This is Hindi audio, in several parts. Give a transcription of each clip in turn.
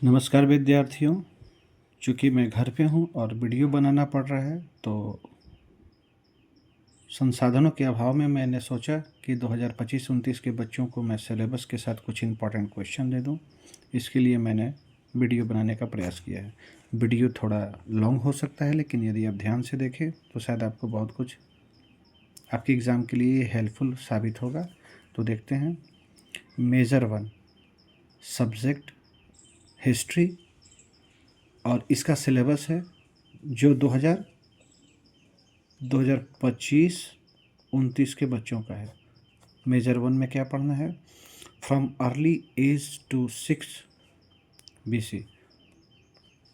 नमस्कार विद्यार्थियों। चूँकि मैं घर पे हूँ और वीडियो बनाना पड़ रहा है, तो संसाधनों के अभाव में मैंने सोचा कि 2025-29 के बच्चों को मैं सिलेबस के साथ कुछ इम्पोर्टेंट क्वेश्चन दे दूँ। इसके लिए मैंने वीडियो बनाने का प्रयास किया है। वीडियो थोड़ा लॉन्ग हो सकता है, लेकिन यदि आप ध्यान से देखें तो शायद आपको बहुत कुछ आपके एग्ज़ाम के लिए हेल्पफुल साबित होगा। तो देखते हैं। मेजर 1 सब्जेक्ट हिस्ट्री, और इसका सिलेबस है जो 2025-29 के बच्चों का है। मेजर 1 में क्या पढ़ना है? From early age to 6 BC।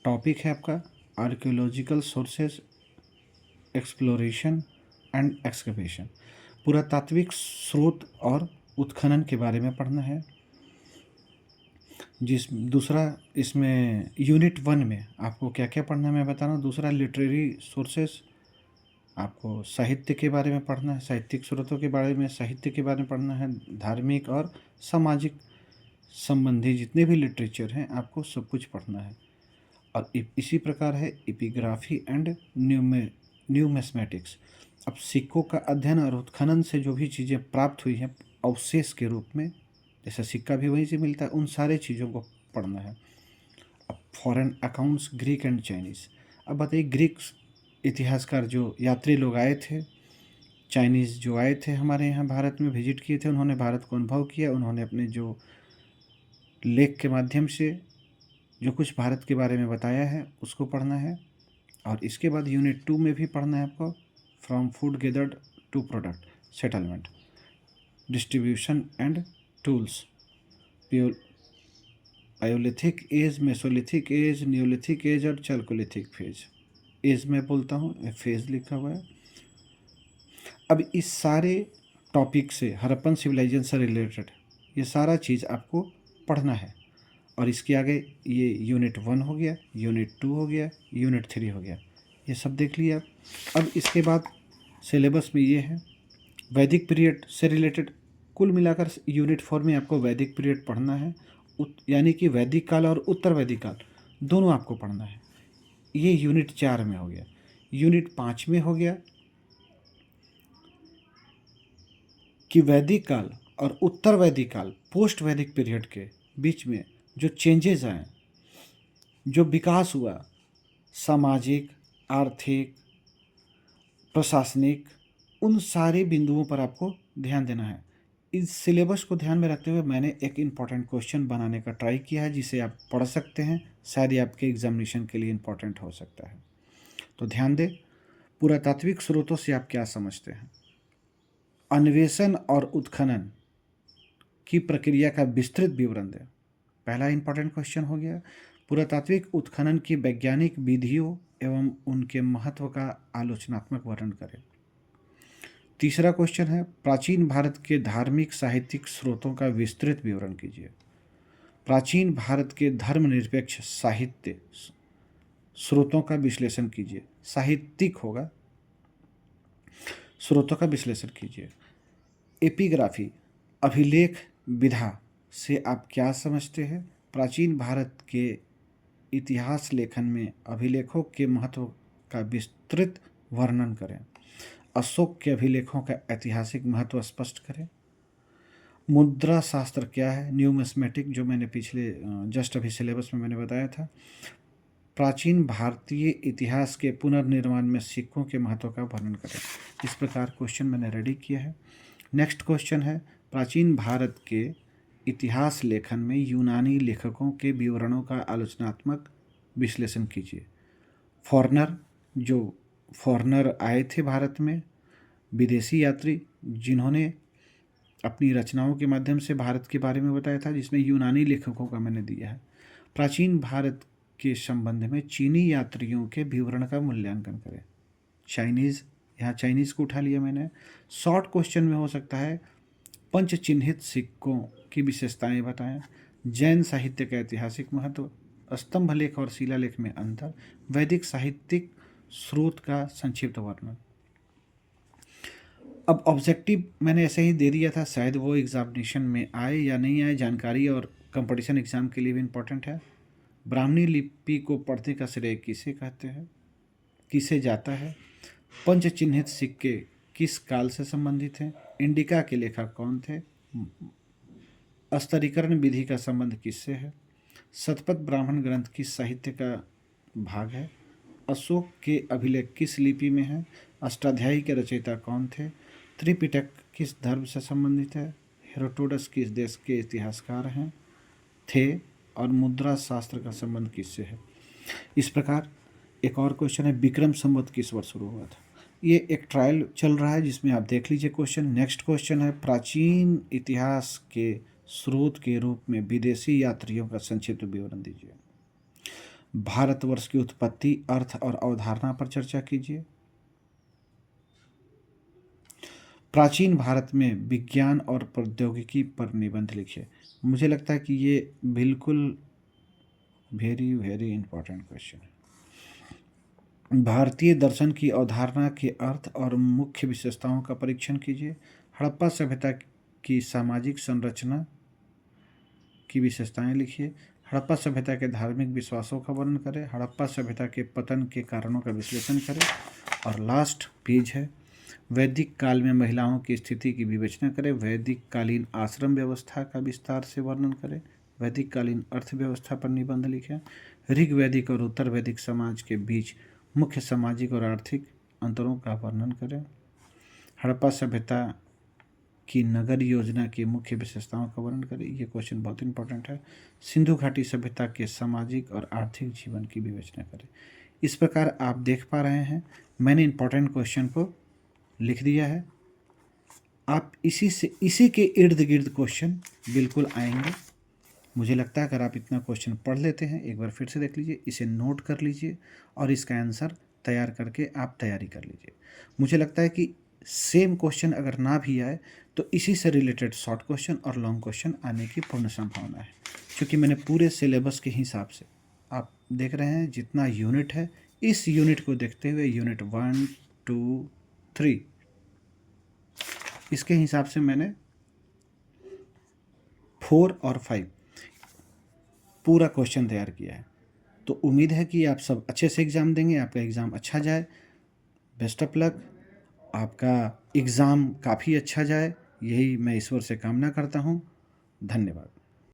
Topic है आपका archaeological sources, exploration and excavation. पुरातात्विक स्रोत और उत्खनन के बारे में पढ़ना है। दूसरा, इसमें यूनिट 1 में आपको क्या क्या पढ़ना है मैं बता रहा हूँ। दूसरा, लिटरेरी सोर्सेस, आपको साहित्य के बारे में पढ़ना है, साहित्यिक स्रोतों के बारे में, साहित्य के बारे में पढ़ना है। धार्मिक और सामाजिक संबंधी जितने भी लिटरेचर हैं आपको सब कुछ पढ़ना है। और इसी प्रकार है एपिग्राफी एंड न्यूमेस्मेटिक्स। अब सिक्कों का अध्ययन और उत्खनन से जो भी चीज़ें प्राप्त हुई हैं अवशेष के रूप में, जैसे सिक्का भी वहीं से मिलता है, उन सारे चीज़ों को पढ़ना है। अब foreign accounts, Greek and Chinese. अब बताइए, ग्रीक इतिहासकार जो यात्री लोग आए थे, चाइनीज़ जो आए थे हमारे यहाँ भारत में विजिट किए थे, उन्होंने भारत को अनुभव किया। उन्होंने अपने जो लेख के माध्यम से जो कुछ भारत के बारे में बताया है उसको पढ़ना है। और इसके बाद यूनिट 2 में भी पढ़ना है आपको, from food gathered to product, settlement, distribution and tools, palaeolithic age, mesolithic age, neolithic age और चैल्कोलिथिक फेज। एज में बोलता हूँ, फेज लिखा हुआ है। अब इस सारे टॉपिक से, हड़प्पन सिविलाइजेशन से रिलेटेड ये सारा चीज़ आपको पढ़ना है। और इसके आगे ये यूनिट 1 हो गया, यूनिट 2 हो गया, यूनिट 3 हो गया, ये सब देख लिया। अब इसके बाद सिलेबस में ये है वैदिक पीरियड से रिलेटेड। कुल मिलाकर यूनिट 4 में आपको वैदिक पीरियड पढ़ना है, यानी कि वैदिक काल और उत्तर वैदिक काल दोनों आपको पढ़ना है। ये यूनिट 4 में हो गया। यूनिट 5 में हो गया कि वैदिक काल और उत्तर वैदिक काल, पोस्ट वैदिक पीरियड के बीच में जो चेंजेस आए, जो विकास हुआ, सामाजिक, आर्थिक, प्रशासनिक, उन सारे बिंदुओं पर आपको ध्यान देना है। इस सिलेबस को ध्यान में रखते हुए मैंने एक इम्पॉर्टेंट क्वेश्चन बनाने का ट्राई किया है, जिसे आप पढ़ सकते हैं। शायद ये आपके एग्जामिनेशन के लिए इम्पॉर्टेंट हो सकता है। तो ध्यान दें, पुरातात्विक स्रोतों से आप क्या समझते हैं? अन्वेषण और उत्खनन की प्रक्रिया का विस्तृत विवरण दें। पहला इंपॉर्टेंट क्वेश्चन हो गया। पुरातात्विक उत्खनन की वैज्ञानिक विधियों एवं उनके महत्व का आलोचनात्मक वर्णन करें। तीसरा क्वेश्चन है, प्राचीन भारत के धार्मिक साहित्यिक स्रोतों का विस्तृत विवरण कीजिए। प्राचीन भारत के धर्मनिरपेक्ष साहित्य स्रोतों का विश्लेषण कीजिए। साहित्यिक होगा, स्रोतों का विश्लेषण कीजिए। एपिग्राफी, अभिलेख विधा से आप क्या समझते हैं? प्राचीन भारत के इतिहास लेखन में अभिलेखों के महत्व का विस्तृत वर्णन करें। अशोक के अभिलेखों का ऐतिहासिक महत्व स्पष्ट करें। मुद्रा शास्त्र क्या है? न्यूमिस्मेटिक, जो मैंने पिछले जस्ट अभी सिलेबस में मैंने बताया था। प्राचीन भारतीय इतिहास के पुनर्निर्माण में सिक्कों के महत्व का वर्णन करें। इस प्रकार क्वेश्चन मैंने रेडी किया है। नेक्स्ट क्वेश्चन है, प्राचीन भारत के इतिहास लेखन में यूनानी लेखकों के विवरणों का आलोचनात्मक विश्लेषण कीजिए। फॉरनर आए थे भारत में, विदेशी यात्री जिन्होंने अपनी रचनाओं के माध्यम से भारत के बारे में बताया था, जिसमें यूनानी लेखकों का मैंने दिया है। प्राचीन भारत के संबंध में चीनी यात्रियों के विवरण का मूल्यांकन करें। चाइनीज़, यहाँ चाइनीज़ को उठा लिया मैंने। शॉर्ट क्वेश्चन में हो सकता है, पंच चिन्हित सिक्कों की विशेषताएं बताएं। जैन साहित्य का ऐतिहासिक महत्व, स्तंभ लेख और शिलालेख में अंतर, वैदिक साहित्यिक स्रोत का संक्षिप्त वर्णन। अब ऑब्जेक्टिव मैंने ऐसे ही दे दिया था, शायद वो एग्जामिनेशन में आए या नहीं आए, जानकारी और कंपटीशन एग्ज़ाम के लिए भी इम्पोर्टेंट है। ब्राह्मणी लिपि को पढ़ने का श्रेय किसे कहते हैं, किसे जाता है। पंच चिन्हित सिक्के किस काल से संबंधित हैं। इंडिका के लेखक कौन थे। स्तरीकरण विधि का संबंध किससे है। शतपथ ब्राह्मण ग्रंथ किस साहित्य का भाग है। अशोक के अभिलेख किस लिपि में है। अष्टाध्यायी के रचयिता कौन थे। त्रिपिटक किस धर्म से संबंधित है। हेरोडोटस किस देश के इतिहासकार हैं थे, और मुद्रा शास्त्र का संबंध किससे है। इस प्रकार एक और क्वेश्चन है, विक्रम संवत किस वर्ष शुरू हुआ था। ये एक ट्रायल चल रहा है जिसमें आप देख लीजिए क्वेश्चन। नेक्स्ट क्वेश्चन है, प्राचीन इतिहास के स्रोत के रूप में विदेशी यात्रियों का संक्षिप्त विवरण दीजिए। भारतवर्ष की उत्पत्ति, अर्थ और अवधारणा पर चर्चा कीजिए। प्राचीन भारत में विज्ञान और प्रौद्योगिकी पर निबंध लिखिए। मुझे लगता है कि ये बिल्कुल वेरी वेरी इंपॉर्टेंट क्वेश्चन है। भारतीय दर्शन की अवधारणा के अर्थ और मुख्य विशेषताओं का परीक्षण कीजिए। हड़प्पा सभ्यता की सामाजिक संरचना की विशेषताएं लिखिए। हड़प्पा सभ्यता के धार्मिक विश्वासों का वर्णन करें। हड़प्पा सभ्यता के पतन के कारणों का विश्लेषण करें। और लास्ट पेज है, वैदिक काल में महिलाओं की स्थिति की विवेचना करें। वैदिक कालीन आश्रम व्यवस्था का विस्तार से वर्णन करें। वैदिक कालीन अर्थव्यवस्था पर निबंध लिखें। ऋग्वैदिक और उत्तर वैदिक समाज के बीच मुख्य सामाजिक और आर्थिक अंतरों का वर्णन करें। हड़प्पा सभ्यता की नगर योजना की मुख्य विशेषताओं का वर्णन करें। ये क्वेश्चन बहुत इंपॉर्टेंट है। सिंधु घाटी सभ्यता के सामाजिक और आर्थिक जीवन की विवेचना करें। इस प्रकार आप देख पा रहे हैं मैंने इंपॉर्टेंट क्वेश्चन को लिख दिया है। आप इसी के इर्द गिर्द क्वेश्चन बिल्कुल आएंगे। मुझे लगता है अगर आप इतना क्वेश्चन पढ़ लेते हैं, एक बार फिर से देख लीजिए, इसे नोट कर लीजिए और इसका आंसर तैयार करके आप तैयारी कर लीजिए। मुझे लगता है कि सेम क्वेश्चन अगर ना भी आए तो इसी से रिलेटेड शॉर्ट क्वेश्चन और लॉन्ग क्वेश्चन आने की पूर्ण संभावना है, क्योंकि मैंने पूरे सिलेबस के हिसाब से, आप देख रहे हैं जितना यूनिट है, इस यूनिट को देखते हुए यूनिट 1, 2, 3 इसके हिसाब से मैंने 4 और 5 पूरा क्वेश्चन तैयार किया है। तो उम्मीद है कि आप सब अच्छे से एग्ज़ाम देंगे, आपका एग्ज़ाम अच्छा जाए। बेस्ट ऑफ लक, आपका एग्ज़ाम काफ़ी अच्छा जाए, यही मैं ईश्वर से कामना करता हूँ। धन्यवाद।